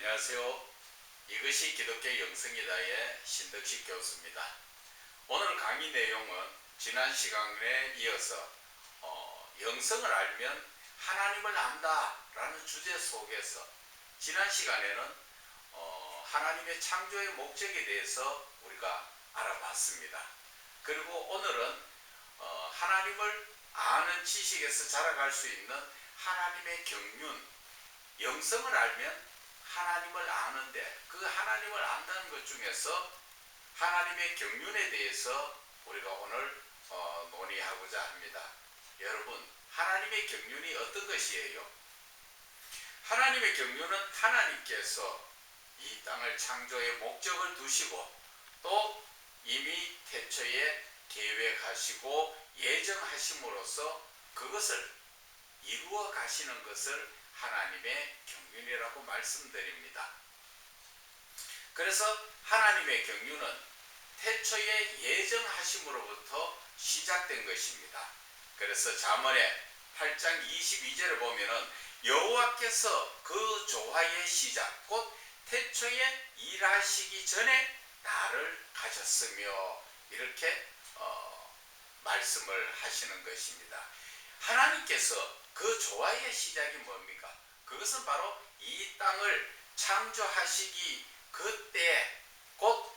안녕하세요. 이것이 기독교 영성이다의 신덕식 교수입니다. 오늘 강의 내용은 지난 시간에 이어서 영성을 알면 하나님을 안다 라는 주제 속에서 지난 시간에는 하나님의 창조의 목적에 대해서 우리가 알아봤습니다. 그리고 오늘은 하나님을 아는 지식에서 자라갈 수 있는 하나님의 경륜, 영성을 알면 하나님을 아는데 그 하나님을 안다는 것 중에서 하나님의 경륜에 대해서 우리가 오늘 논의하고자 합니다. 여러분, 하나님의 경륜이 어떤 것이에요? 하나님의 경륜은 하나님께서 이 땅을 창조의 목적을 두시고 또 이미 태초에 계획하시고 예정하심으로써 그것을 이루어 가시는 것을 하나님의 경륜이라고 말씀드립니다. 그래서 하나님의 경륜은 태초에 예정하심으로부터 시작된 것입니다. 그래서 잠언의 8장 22절에 보면은 여호와께서 그 조화의 시작 곧 태초에 일하시기 전에 나를 가졌으며 이렇게 말씀을 하시는 것입니다. 하나님께서 그 조화의 시작이 뭡니까? 그것은 바로 이 땅을 창조하시기 그때 곧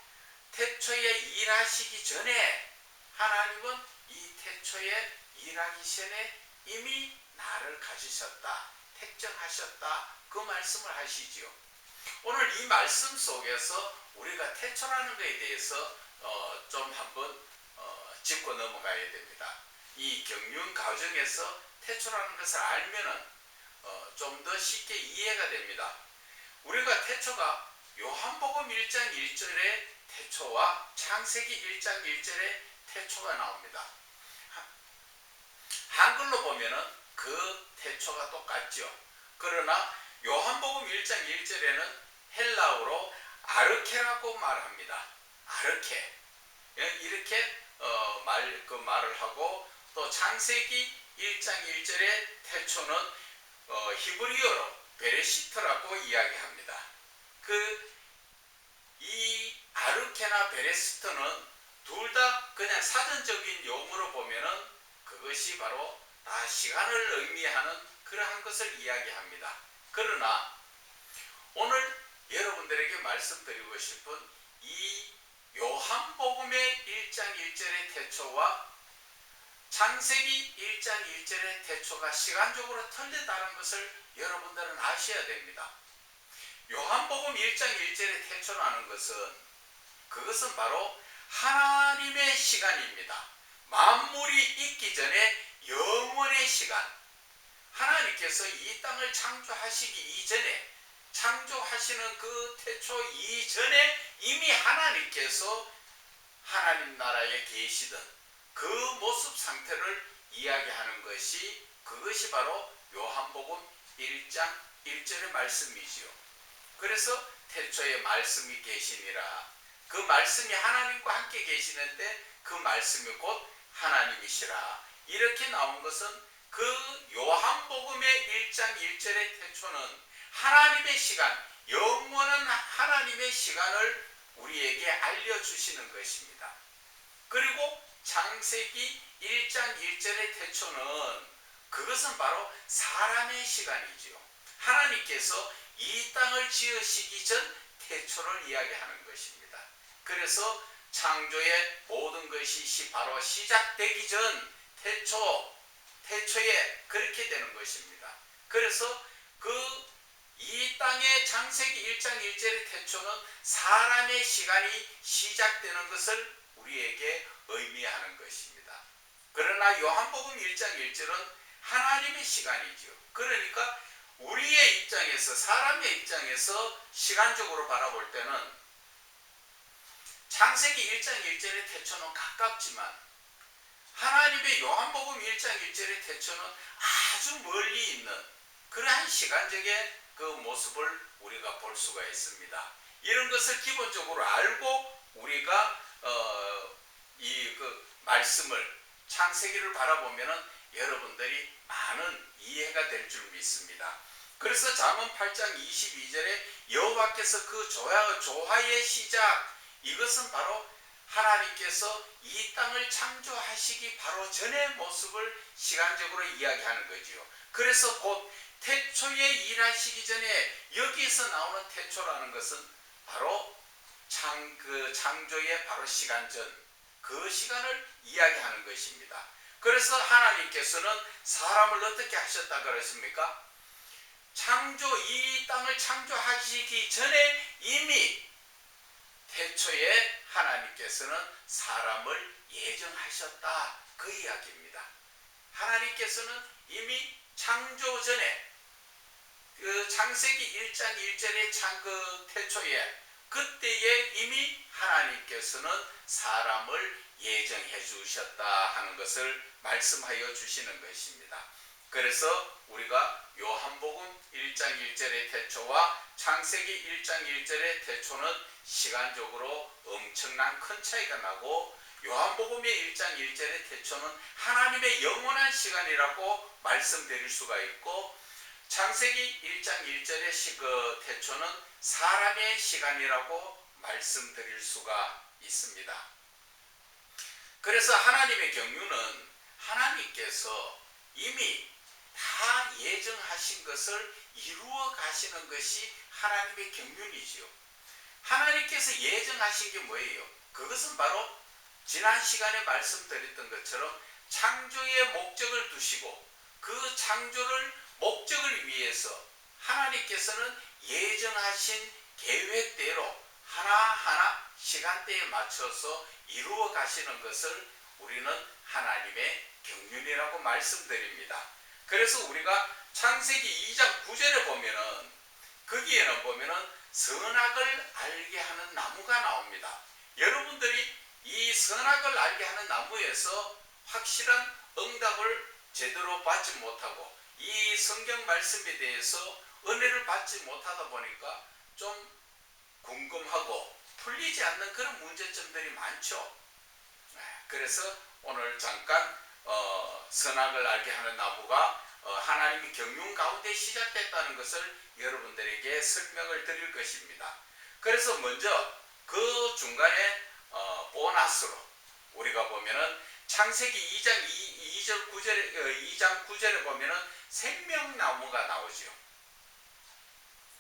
태초에 일하시기 전에 하나님은 이 태초에 일하기 전에 이미 나를 가지셨다, 택정하셨다 그 말씀을 하시지요. 오늘 이 말씀 속에서 우리가 태초라는 것에 대해서 좀 한번 짚고 넘어가야 됩니다. 이 경륜 과정에서 태초라는 것을 알면은 좀 더 쉽게 이해가 됩니다. 우리가 태초가 요한복음 1장 1절에 태초와 창세기 1장 1절에 태초가 나옵니다. 한글로 보면은 그 태초가 똑같죠. 그러나 요한복음 1장 1절에는 헬라어로 아르케라고 말합니다. 아르케 이렇게 말을 하고 또 창세기 1장 1절에 태초는 히브리어로 베레시트라고 이야기합니다. 이 아르케나 베레시트는 둘 다 그냥 사전적인 용어로 보면은 그것이 바로 다 시간을 의미하는 그러한 것을 이야기합니다. 그러나 오늘 여러분들에게 말씀드리고 싶은 이 요한복음의 1장 1절의 태초와 창세기 1장 1절의 태초가 시간적으로 틀리다는 것을 여러분들은 아셔야 됩니다. 요한복음 1장 1절의 태초라는 그것은 바로 하나님의 시간입니다. 만물이 있기 전에 영원의 시간, 하나님께서 이 땅을 창조하시기 이전에 창조하시는 그 태초 이전에 이미 하나님께서 하나님 나라에 계시던 그 모습 상태를 이야기하는 그것이 바로 요한복음 1장 1절의 말씀이지요. 그래서 태초에 말씀이 계시니라. 그 말씀이 하나님과 함께 계시는데 그 말씀이 곧 하나님이시라. 이렇게 나온 것은 그 요한복음의 1장 1절의 태초는 하나님의 시간, 영원한 하나님의 시간을 우리에게 알려주시는 것입니다. 그리고 창세기 1장 1절의 태초는 그것은 바로 사람의 시간이지요. 하나님께서 이 땅을 지으시기 전 태초를 이야기하는 것입니다. 그래서 창조의 모든 것이 바로 시작되기 전 태초에 그렇게 되는 것입니다. 그래서 이 땅의 창세기 1장 1절의 태초는 사람의 시간이 시작되는 것을 우리에게 의미하는 것입니다. 그러나 요한복음 1장 1절은 하나님의 시간이죠. 그러니까 우리의 입장에서 사람의 입장에서 시간적으로 바라볼 때는 창세기 1장 1절의 태초는 가깝지만 하나님의 요한복음 1장 1절의 태초는 아주 멀리 있는 그러한 시간적의 그 모습을 우리가 볼 수가 있습니다. 이런 것을 기본적으로 알고 우리가 그 말씀을 창세기를 바라보면은 여러분들이 많은 이해가 될 줄 믿습니다. 그래서 잠언 8장 22절에 여호와께서 그 조화의 시작, 이것은 바로 하나님께서 이 땅을 창조하시기 바로 전의 모습을 시간적으로 이야기하는 거지요. 그래서 곧 태초에 일하시기 전에 여기서 나오는 태초라는 것은 바로 창조의 바로 시간 전, 그 시간을 이야기하는 것입니다. 그래서 하나님께서는 사람을 어떻게 하셨다 그랬습니까? 이 땅을 창조하시기 전에 이미 태초에 하나님께서는 사람을 예정하셨다, 그 이야기입니다. 하나님께서는 이미 창조 전에 그 창세기 1장 1절의 그 태초에 그때에 이미 하나님께서는 사람을 예정해 주셨다 하는 것을 말씀하여 주시는 것입니다. 그래서 우리가 요한복음 1장 1절의 태초와 창세기 1장 1절의 태초는 시간적으로 엄청난 큰 차이가 나고, 요한복음의 1장 1절의 태초는 하나님의 영원한 시간이라고 말씀드릴 수가 있고, 창세기 1장 1절의 그 태초는 사람의 시간이라고 말씀드릴 수가 있습니다. 그래서 하나님의 경륜은 하나님께서 이미 다 예정하신 것을 이루어 가시는 것이 하나님의 경륜이지요. 하나님께서 예정하신 게 뭐예요? 그것은 바로 지난 시간에 말씀드렸던 것처럼 창조의 목적을 두시고, 그 창조를 목적을 위해서 하나님께서는 예정하신 계획대로 하나하나 시간대에 맞춰서 이루어 가시는 것을 우리는 하나님의 경륜이라고 말씀드립니다. 그래서 우리가 창세기 2장 9절에 보면은, 거기에는 보면은 선악을 알게 하는 나무가 나옵니다. 여러분들이 이 선악을 알게 하는 나무에서 확실한 응답을 제대로 받지 못하고 이 성경 말씀에 대해서 은혜를 받지 못하다 보니까 좀 궁금하고 풀리지 않는 그런 문제점들이 많죠. 그래서 오늘 잠깐 선악을 알게 하는 나무가 하나님의 경륜 가운데 시작됐다는 것을 여러분들에게 설명을 드릴 것입니다. 그래서 먼저 그 중간에 보너스로 우리가 보면은 창세기 2장 9절에 보면은 생명나무가 나오죠.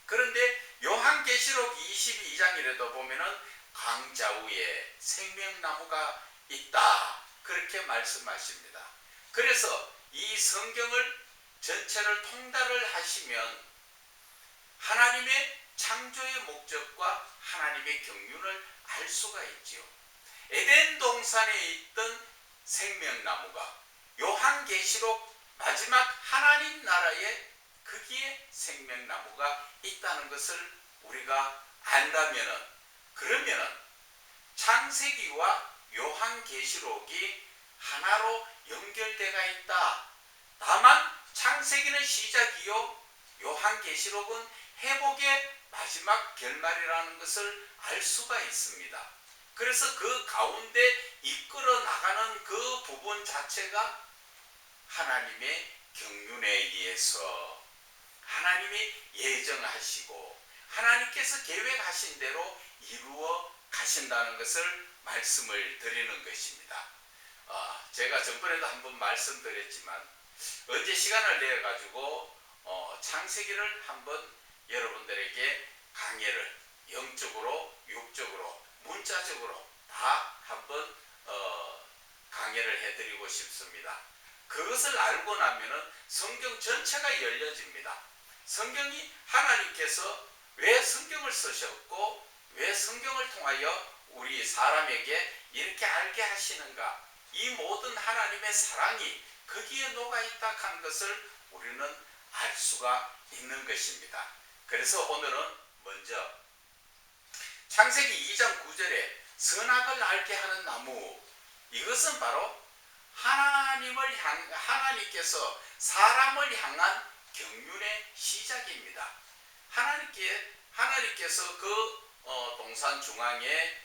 그런데 요한계시록 22장이라도 보면은 강자 위에 생명나무가 있다, 그렇게 말씀하십니다. 그래서 이 성경을 전체를 통달을 하시면 하나님의 창조의 목적과 하나님의 경륜을 알 수가 있지요. 에덴 동산에 있던 생명나무가 요한계시록 마지막 하나님 나라에 거기에 생명나무가 있다는 것을 우리가 안다면은, 그러면은 창세기와 요한계시록이 하나로 연결되어 있다. 다만 창세기는 시작이요 요한계시록은 회복의 마지막 결말이라는 것을 알 수가 있습니다. 그래서 그 가운데 이끌어 나가는 그 부분 자체가 하나님의 경륜에 의해서 하나님이 예정하시고 하나님께서 계획하신 대로 이루어 가신다는 것을 말씀을 드리는 것입니다. 제가 전번에도 한번 말씀드렸지만 언제 시간을 내 가지고 창세기를 한번 여러분들에게 강의를 영적으로 육적으로 문자적으로 다 한번 강의를 해드리고 싶습니다. 그것을 알고 나면은 성경 전체가 열려집니다. 성경이 하나님께서 왜 성경을 쓰셨고 왜 성경을 통하여 우리 사람에게 이렇게 알게 하시는가, 이 모든 하나님의 사랑이 거기에 녹아있다 하는 것을 우리는 알 수가 있는 것입니다. 그래서 오늘은 먼저 창세기 2장 9절에 선악을 알게 하는 나무, 이것은 바로 하나님께서 사람을 향한 경륜의 시작입니다. 하나님께서 그 동산 중앙에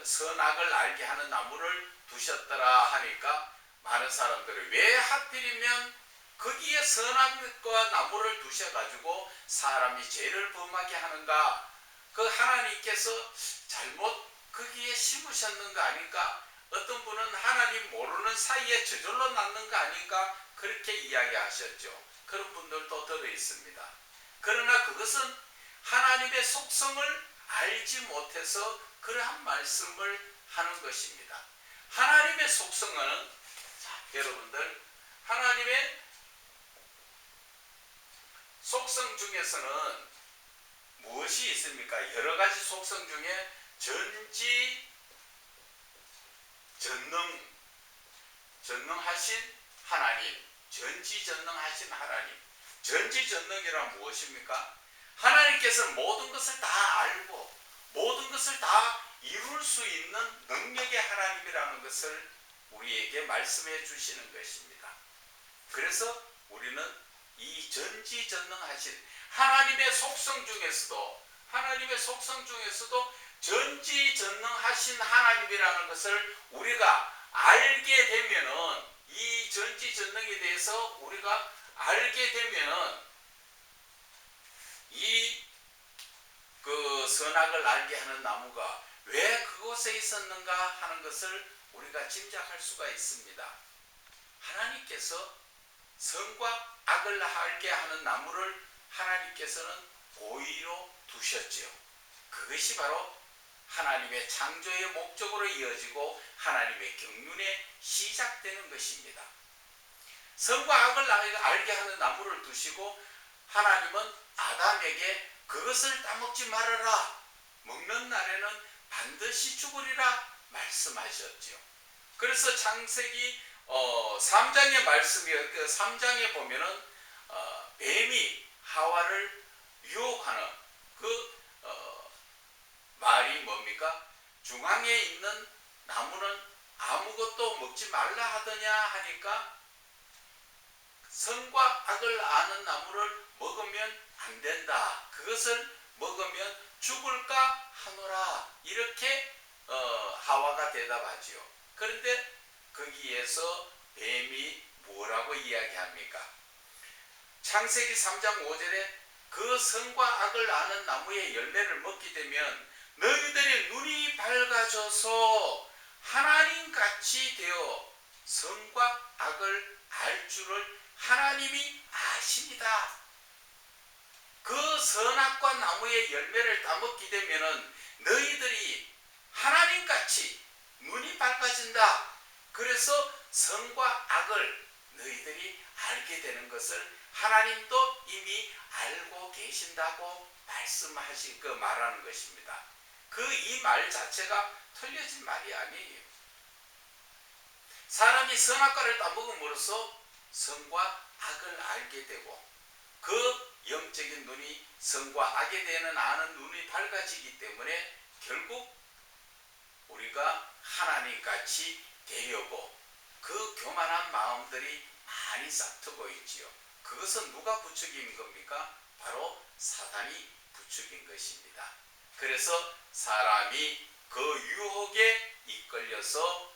선악을 알게 하는 나무를 두셨더라 하니까 많은 사람들이 왜 하필이면 거기에 선악과 나무를 두셔가지고 사람이 죄를 범하게 하는가? 그 하나님께서 잘못 거기에 심으셨는 거 아닐까? 어떤 분은 하나님 모르는 사이에 저절로 낳는 거 아닌가? 그렇게 이야기하셨죠. 그런 분들도 들어 있습니다. 그러나 그것은 하나님의 속성을 알지 못해서 그러한 말씀을 하는 것입니다. 하나님의 속성은, 여러분들, 하나님의 속성 중에서는 무엇이 있습니까? 여러 가지 속성 중에 전지 전능하신 하나님, 전지전능하신 하나님. 전지전능이란 무엇입니까? 하나님께서는 모든 것을 다 알고 모든 것을 다 이룰 수 있는 능력의 하나님이라는 것을 우리에게 말씀해 주시는 것입니다. 그래서 우리는 이 전지전능하신 하나님의 속성 중에서도 전지전능하신 하나님이라는 것을 우리가 알게 되면은, 이 전지전능에 대해서 우리가 알게 되면은 이 선악을 알게 하는 나무가 왜 그곳에 있었는가 하는 것을 우리가 짐작할 수가 있습니다. 하나님께서 선과 악을 알게 하는 나무를 하나님께서는 고의로 두셨지요. 그것이 바로 하나님의 창조의 목적으로 이어지고 하나님의 경륜에 시작되는 것입니다. 선과 악을 알게 하는 나무를 두시고 하나님은 아담에게 그것을 따먹지 말아라, 먹는 날에는 반드시 죽으리라 말씀하셨죠. 그래서 창세기 3장의 말씀이, 3장에 보면은 뱀이 하와를 유혹하는 그 말이 뭡니까? 중앙에 있는 나무는 아무것도 먹지 말라 하더냐 하니까 선과 악을 아는 나무를 먹으면 안 된다, 그것을 먹으면 죽을까 하노라, 이렇게 하와가 대답하지요. 그런데 거기에서 뱀이 뭐라고 이야기합니까? 창세기 3장 5절에 그 선과 악을 아는 나무의 열매를 먹게 되면 너희들의 눈이 밝아져서 하나님같이 되어 선과 악을 알 줄을 하나님이 아십니다. 그 선악과 나무의 열매를 따먹게 되면 너희들이 하나님같이 눈이 밝아진다. 그래서 선과 악을 너희들이 알게 되는 것을 하나님도 이미 알고 계신다고 말하는 것입니다. 이 말 자체가 틀려진 말이 아니에요. 사람이 선악과를 따먹음으로써 선과 악을 알게 되고 그 영적인 눈이 선과 악에 대한 아는 눈이 밝아지기 때문에 결국 우리가 하나님같이 되려고 그 교만한 마음들이 많이 싹트고 있지요. 그것은 누가 부추긴 겁니까? 바로 사단이 부추긴 것입니다. 그래서 사람이 그 유혹에 이끌려서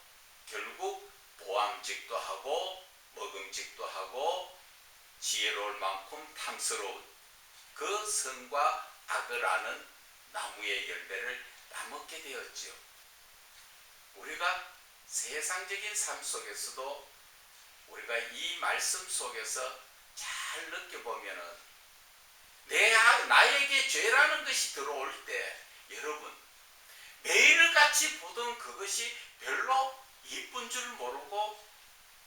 결국 보암직도 하고 먹음직도 하고 지혜로울 만큼 탐스러운 그 선과 악을 아는 나무의 열매를 따먹게 되었지요. 우리가 세상적인 삶 속에서도 우리가 이 말씀 속에서 잘 느껴보면은 나에게 죄라는 것이 들어올 때 여러분 매일같이 보던 그것이 별로 이쁜 줄 모르고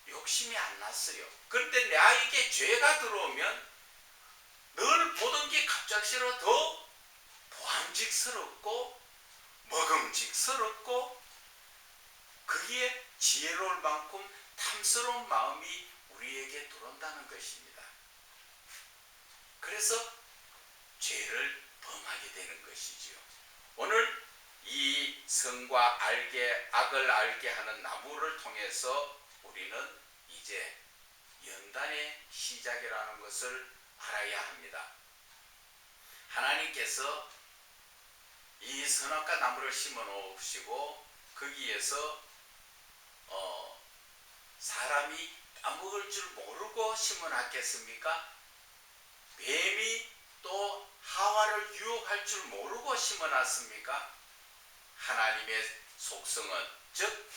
욕심이 안 났어요. 그런데 나에게 죄가 들어오면 늘 보던 게 갑작스러워 더 보암직스럽고 먹음직스럽고 거기에 지혜로울 만큼 탐스러운 마음이 우리에게 들어온다는 것입니다. 그래서 죄를 범하게 되는 것이지요. 오늘 이 선과 악을 알게 하는 나무를 통해서 우리는 이제 연단의 시작이라는 것을 알아야 합니다. 하나님께서 이 선악과 나무를 심어 놓으시고 거기에서 사람이 따먹을 줄 모르고 심어놨겠습니까? 뱀이 또 하와를 유혹할 줄 모르고 심어놨습니까? 하나님의 속성은 즉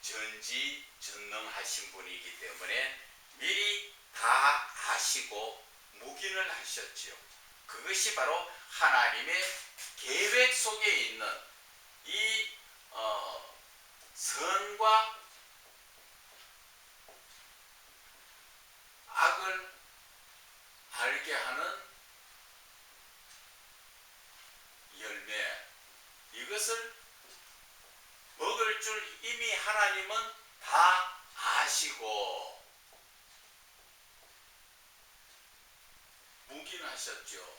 전지전능하신 분이기 때문에 미리 다 아시고 묵인을 하셨지요. 그것이 바로 하나님의 계획 속에 있는 이 선과 악을 알게 하는 열매, 이것을 먹을 줄 이미 하나님은 다 아시고 묵인하셨죠.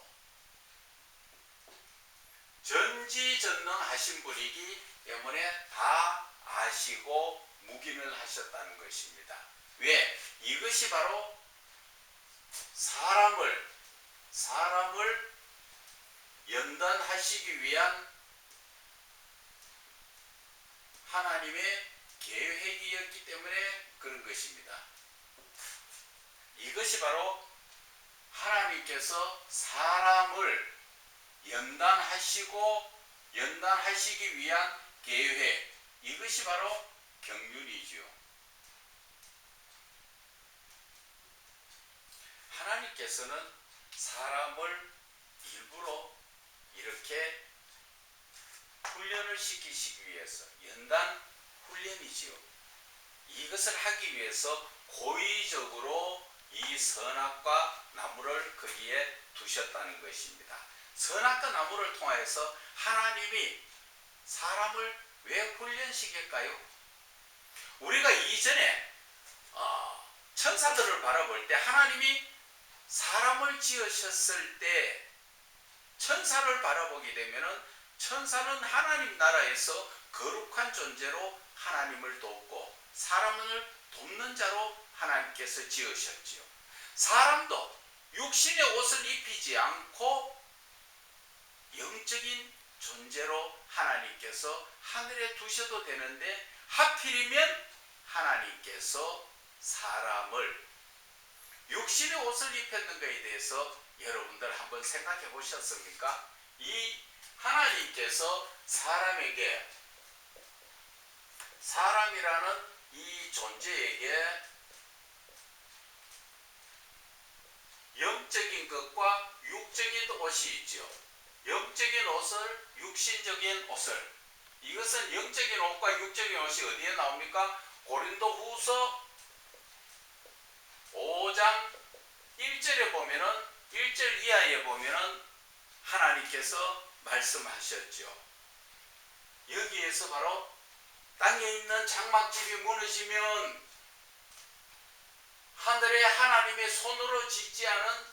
전지전능하신 분이기 때문에 다 아시고 묵인을 하셨다는 것입니다. 왜? 이것이 바로 사람을 연단하시기 위한 하나님의 계획이었기 때문에 그런 것입니다. 이것이 바로 하나님께서 사람을 연단하시기 위한 계획, 이것이 바로 경륜이지요. 하나님께서는 사람을 일부러 이렇게 훈련을 시키시기 위해서, 연단 훈련이지요. 이것을 하기 위해서 고의적으로 이 선악과 나무를 거기에 두셨다는 것입니다. 선악과 나무를 통하여서 하나님이 사람을 왜 훈련시킬까요? 우리가 이전에 천사들을 바라볼 때 하나님이 사람을 지으셨을 때 천사를 바라보게 되면은 천사는 하나님 나라에서 거룩한 존재로 하나님을 돕고 사람을 돕는 자로 하나님께서 지으셨지요. 사람도 육신의 옷을 입히지 않고 영적인 존재로 하나님께서 하늘에 두셔도 되는데 하필이면 하나님께서 사람을 육신의 옷을 입혔는 것에 대해서 여러분들 한번 생각해 보셨습니까? 이 하나님께서 사람에게, 사람이라는 이 존재에게 영적인 것과 육적인 옷이 있죠. 영적인 옷을, 육신적인 옷을, 이것은 영적인 옷과 육적인 옷이 어디에 나옵니까? 고린도후서 5장 1절에 보면은, 1절 이하에 보면은 하나님께서 말씀하셨죠. 여기에서 바로 땅에 있는 장막집이 무너지면 하늘에 하나님의 손으로 짓지 않은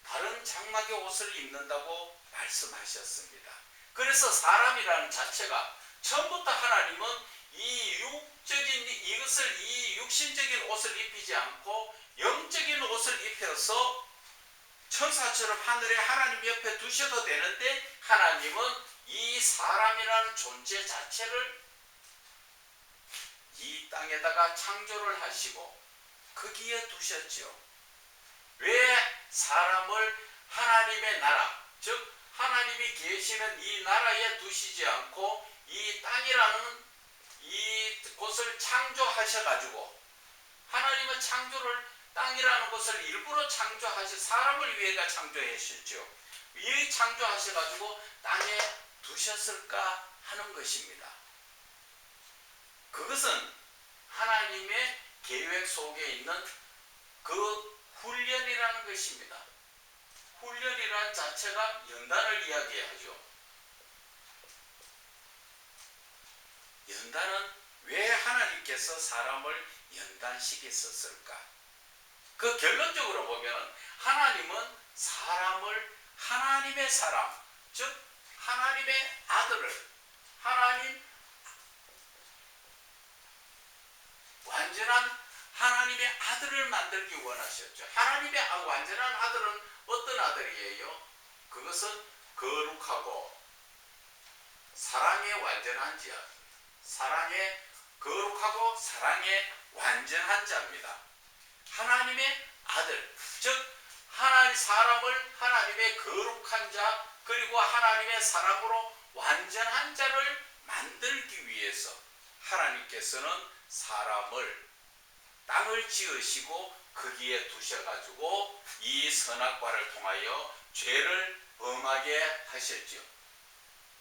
다른 장막의 옷을 입는다고 말씀하셨습니다. 그래서 사람이라는 자체가 처음부터 하나님은 이 육신적인 옷을 입히지 않고 영적인 옷을 입혀서 천사처럼 하늘에 하나님 옆에 두셔도 되는데 하나님은 이 사람이라는 존재 자체를 이 땅에다가 창조를 하시고 거기에 두셨죠. 왜 사람을 하나님의 나라, 즉 하나님이 계시는 이 나라에 두시지 않고 이 땅이라는 이 곳을 창조하셔가지고, 하나님은 창조를, 땅이라는 것을 일부러 창조하셔, 사람을 위해가 창조하셨죠. 왜 창조하셔가지고 땅에 두셨을까 하는 것입니다. 그것은 하나님의 계획 속에 있는 그 훈련이라는 것입니다. 훈련이라는 자체가 연단을 이야기하죠. 연단은 왜 하나님께서 사람을 연단시켰을까? 그 결론적으로 보면 하나님은 사람을 하나님의 사람, 즉 하나님의 아들을, 완전한 하나님의 아들을 만들기 원하셨죠. 하나님의 완전한 아들은 어떤 아들이에요? 그것은 거룩하고 사랑에 완전한 자, 거룩하고 사랑에 완전한 자입니다. 하나님의 아들, 즉 하나님 사람을 하나님의 거룩한 자 그리고 하나님의 사람으로 완전한 자를 만들기 위해서 하나님께서는 사람을 땅을 지으시고 거기에 두셔가지고 이 선악과를 통하여 죄를 범하게 하셨죠.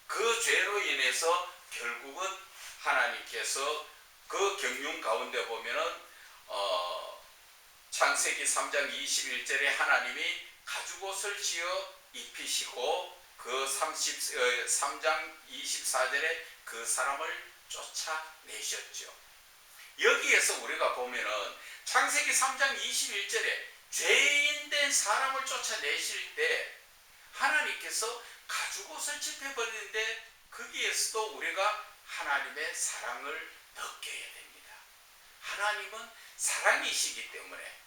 그 죄로 인해서 결국은 하나님께서 그 경륜 가운데 보면은 창세기 3장 21절에 하나님이 가죽옷을 지어 입히시고 그 3장 24절에 그 사람을 쫓아내셨죠. 여기에서 우리가 보면은 창세기 3장 21절에 죄인된 사람을 쫓아내실 때 하나님께서 가죽옷을 짚어버리는데 거기에서도 우리가 하나님의 사랑을 느껴야 됩니다. 하나님은 사랑이시기 때문에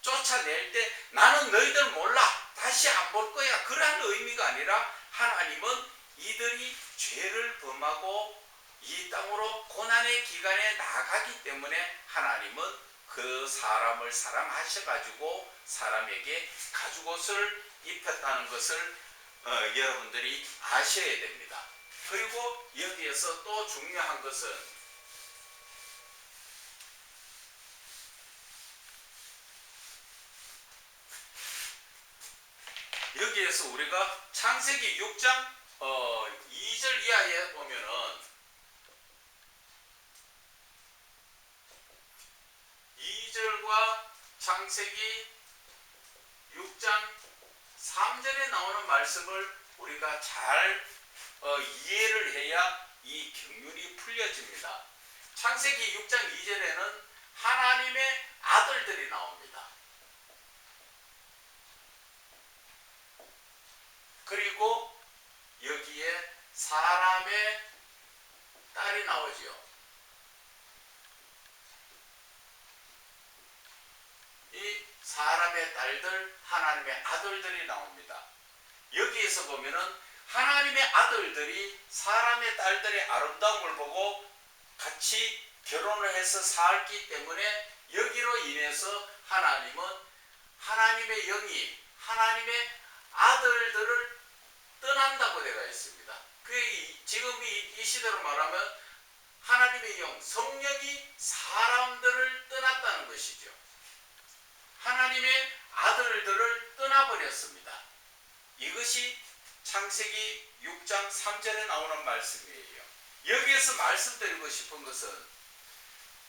쫓아낼 때 나는 너희들 몰라 다시 안 볼 거야 그러한 의미가 아니라 하나님은 이들이 죄를 범하고 이 땅으로 고난의 기간에 나가기 때문에 하나님은 그 사람을 사랑하셔가지고 사람에게 가죽옷을 입혔다는 것을 여러분들이 아셔야 됩니다. 그리고 여기에서 또 중요한 것은 여기에서 우리가 창세기 6장 2절 이하에 보면은 2절과 창세기 6장 3절에 나오는 말씀을 우리가 잘 이해를 해야 이 경륜이 풀려집니다. 창세기 6장 2절에는 하나님의 아들들이 나옵니다. 그리고 여기에 사람의 딸이 나오지요. 이 사람의 딸들, 하나님의 아들들이 나옵니다. 여기에서 보면은 하나님의 아들들이 사람의 딸들의 아름다움을 보고 같이 결혼을 해서 살기 때문에 여기로 인해서 하나님은 하나님의 영이 하나님의 아들들을 떠난다고 되어 있습니다. 지금 이 시대로 말하면 하나님의 영, 성령이 사람들을 떠났다는 것이죠. 하나님의 아들들을 떠나버렸습니다. 이것이 창세기 6장 3절에 나오는 말씀이에요. 여기에서 말씀드리고 싶은 것은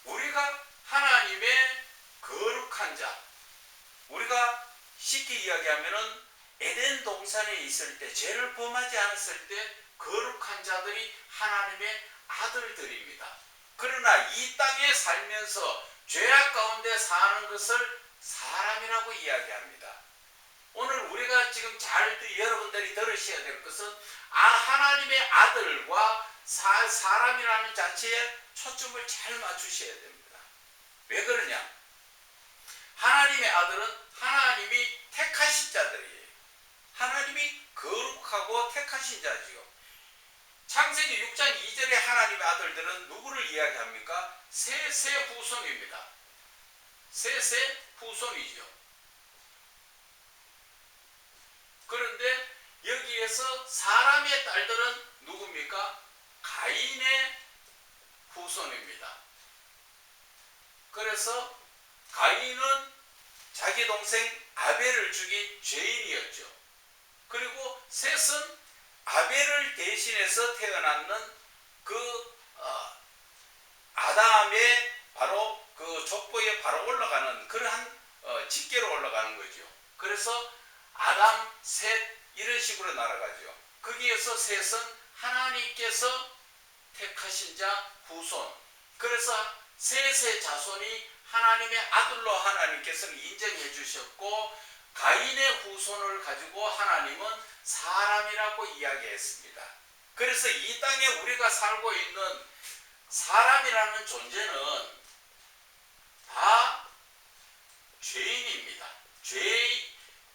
우리가 하나님의 거룩한 자, 우리가 쉽게 이야기하면은 에덴 동산에 있을 때 죄를 범하지 않았을 때 거룩한 자들이 하나님의 아들들입니다. 그러나 이 땅에 살면서 죄악 가운데 사는 것을 사람이라고 이야기합니다. 오늘 우리가 지금 여러분들이 들으셔야 될 것은 하나님의 아들과 사람이라는 자체에 초점을 잘 맞추셔야 됩니다. 왜 그러냐? 하나님의 아들은 하나님이 택하신 자들이에요. 하나님이 거룩하고 택하신 자지요. 창세기 6장 2절에 하나님의 아들들은 누구를 이야기합니까? 셋의 후손입니다. 셋의 후손이죠. 그런데 여기에서 사람의 딸들은 누굽니까? 가인의 후손입니다. 그래서 가인은 자기 동생 아벨을 죽인 죄인이었죠. 그리고 셋은 아벨을 대신해서 태어났는 그 아담의 바로 그 족보에 바로 올라가는 그러한 직계로 올라가는 거죠. 그래서 아담, 셋 이런 식으로 날아가죠. 거기에서 셋은 하나님께서 택하신 자 후손. 그래서 셋의 자손이 하나님의 아들로 하나님께서는 인정해 주셨고 가인의 후손을 가지고 하나님은 사람이라고 이야기했습니다. 그래서 이 땅에 우리가 살고 있는 사람이라는 존재는 다 죄인입니다.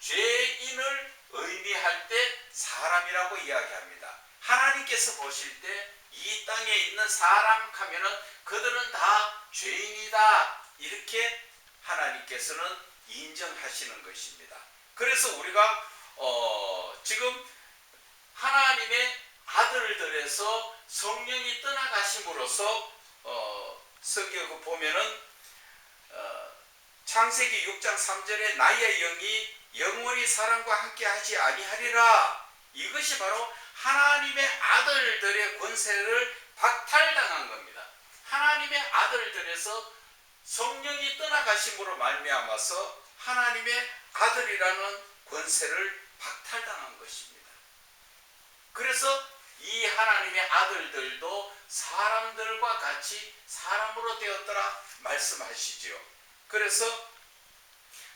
죄인을 의미할 때 사람이라고 이야기합니다. 하나님께서 보실 때 이 땅에 있는 사람 하면은 그들은 다 죄인이다, 이렇게 하나님께서는 인정하시는 것입니다. 그래서 우리가 지금 하나님의 아들들에서 성령이 떠나가심으로써 성경 보면은 창세기 6장 3절에 나의 영이 영원히 사람과 함께 하지 아니하리라, 이것이 바로 하나님의 아들들의 권세를 박탈당한 겁니다. 하나님의 아들들에서 성령이 떠나가심으로 말미암아서 하나님의 아들이라는 권세를 박탈당한 것입니다. 그래서 이 하나님의 아들들도 사람들과 같이 사람으로 되었더라 말씀하시지요. 그래서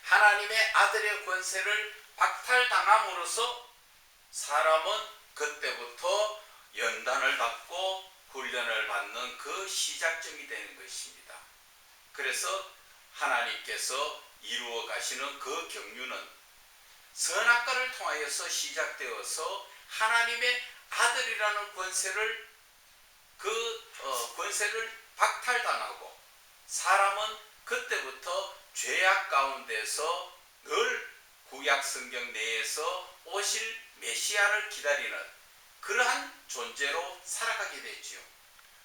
하나님의 아들의 권세를 박탈당함으로써 사람은 그때부터 연단을 받고 훈련을 받는 그 시작점이 되는 것입니다. 그래서 하나님께서 이루어 가시는 그 경륜은 선악과를 통하여서 시작되어서 하나님의 아들이라는 권세를 권세를 박탈당하고 사람은 그때부터 죄악 가운데서 늘 구약 성경 내에서 오실 메시아를 기다리는 그러한 존재로 살아가게 됐지요.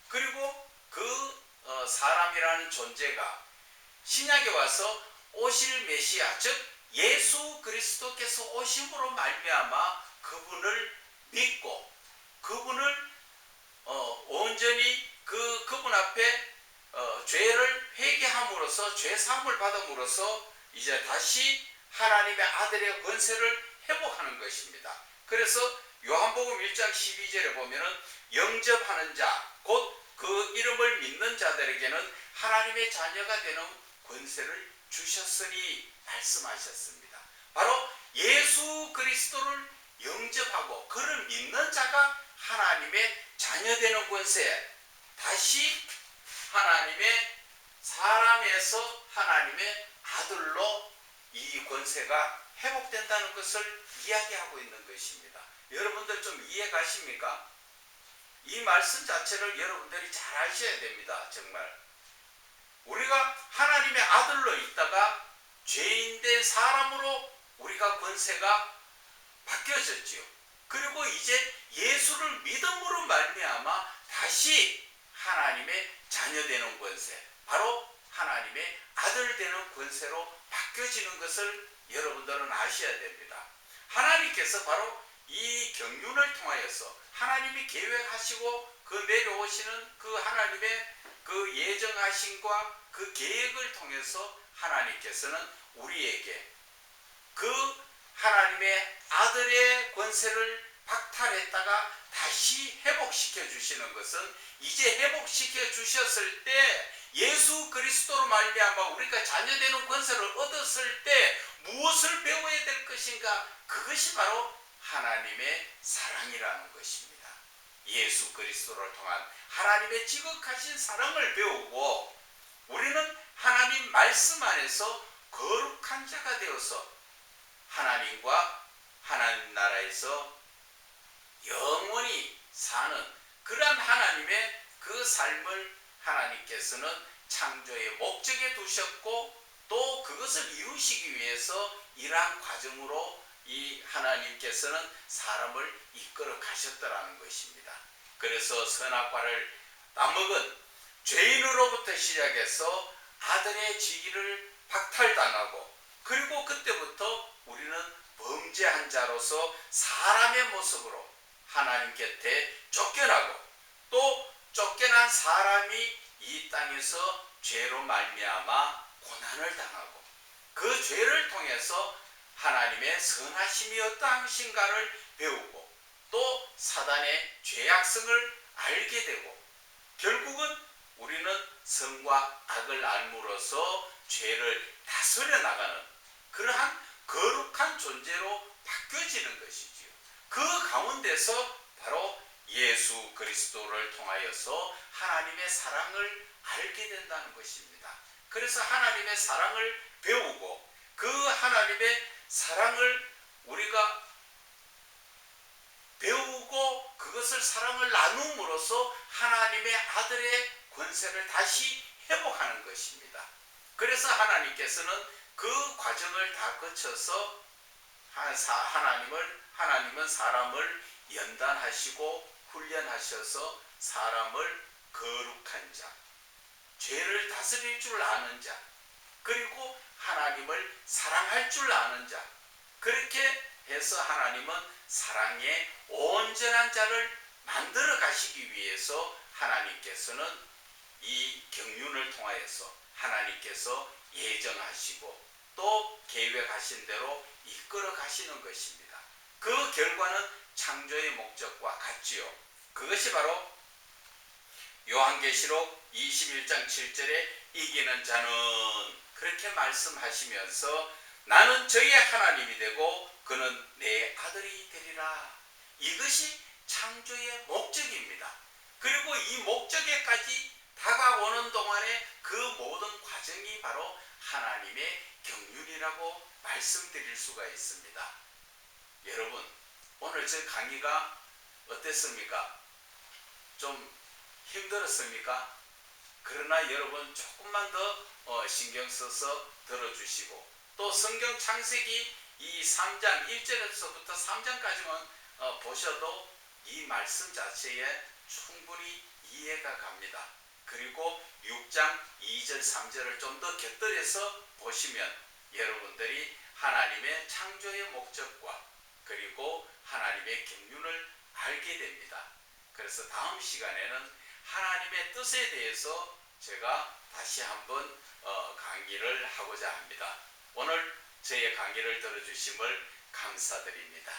그리고 그 사람이라는 존재가 신약에 와서 오실 메시아, 즉 예수 그리스도께서 오심으로 말미암아 그분을 믿고 그분을 온전히 그분 앞에 죄를 회개함으로써 죄 사함을 받음으로써 이제 다시 하나님의 아들의 권세를 회복하는 것입니다. 그래서 요한복음 1장 12절에 보면은 영접하는 자, 곧 그 이름을 믿는 자들에게는 하나님의 자녀가 되는 권세를 주셨으니 말씀하셨습니다. 바로 예수 그리스도를 영접하고 그를 믿는 자가 하나님의 자녀 되는 권세, 다시 하나님의 사람에서 하나님의 아들로 이 권세가 회복된다는 것을 이야기하고 있는 것입니다. 여러분들 좀 이해 가십니까? 이 말씀 자체를 여러분들이 잘 아셔야 됩니다. 정말 우리가 하나님의 아들로 있다가 죄인된 사람으로 우리가 권세가 바뀌어졌지요. 그리고 이제 예수를 믿음으로 말미암아 다시 하나님의 자녀 되는 권세, 바로 하나님의 아들 되는 권세로 바뀌어지는 것을 여러분들은 아셔야 됩니다. 하나님께서 바로 이 경륜을 통하여서 하나님이 계획하시고 그 내려오시는 그 하나님의 그 예정하심과 그 계획을 통해서 하나님께서는 우리에게 그 하나님의 아들의 권세를 박탈했다가 다시 회복시켜 주시는 것은, 이제 회복시켜 주셨을 때 예수 그리스도로 말미암아 우리가 자녀되는 권세를 얻었을 때 무엇을 배워야 될 것인가? 그것이 바로 하나님의 사랑이라는 것입니다. 예수 그리스도를 통한 하나님의 지극하신 사랑을 배우고 우리는 하나님 말씀 안에서 거룩한 자가 되어서 하나님과 하나님 나라에서 영원히 사는 그러한 하나님의 그 삶을 하나님께서는 창조의 목적에 두셨고 또 그것을 이루시기 위해서 이러한 과정으로 이 하나님께서는 사람을 이끌어 가셨더라는 것입니다. 그래서 선악과를 따먹은 죄인으로부터 시작해서 아들의 지위를 박탈당하고 그리고 그때부터 우리는 범죄한 자로서 사람의 모습으로 하나님 곁에 쫓겨나고 또 쫓겨난 사람이 이 땅에서 죄로 말미암아 고난을 당하고 그 죄를 통해서 하나님의 선하심이 어떠하신가를 배우고 또 사단의 죄악성을 알게 되고 결국은 우리는 선과 악을 알므로써 죄를 다스려 나가는 그러한 거룩한 존재로 바뀌어지는 것이지요. 그 가운데서 바로 예수 그리스도를 통하여서 하나님의 사랑을 알게 된다는 것입니다. 그래서 하나님의 사랑을 배우고 그 하나님의 사랑을 우리가 배우고 그것을 사랑을 나눔으로써 하나님의 아들의 권세를 다시 회복하는 것입니다. 그래서 하나님께서는 그 과정을 다 거쳐서 하나님은 사람을 연단하시고 훈련하셔서 사람을 거룩한 자, 죄를 다스릴 줄 아는 자, 그리고 하나님을 사랑할 줄 아는 자, 그렇게 해서 하나님은 사랑의 온전한 자를 만들어 가시기 위해서 하나님께서는 이 경륜을 통하여서 하나님께서 예정하시고 또 계획하신 대로 이끌어 가시는 것입니다. 그 결과는 창조의 목적과 같지요. 그것이 바로 요한계시록 21장 7절에 이기는 자는 그렇게 말씀하시면서 나는 저의 하나님이 되고 그는 내 아들이 되리라. 이것이 창조의 목적입니다. 그리고 이 목적에까지 다가오는 동안에 그 모든 과정이 바로 하나님의 경륜이라고 말씀드릴 수가 있습니다. 여러분, 오늘 저 강의가 어땠습니까? 좀 힘들었습니까? 그러나 여러분 조금만 더 신경 써서 들어주시고 또 성경 창세기 이 3장 1절에서부터 3장까지만 보셔도 이 말씀 자체에 충분히 이해가 갑니다. 그리고 6장 2절 3절을 좀 더 곁들여서 보시면 여러분들이 하나님의 창조의 목적과 그리고 하나님의 경륜을 알게 됩니다. 그래서 다음 시간에는 하나님의 뜻에 대해서 제가 다시 한번 강의를 하고자 합니다. 오늘 저의 강의를 들어주심을 감사드립니다.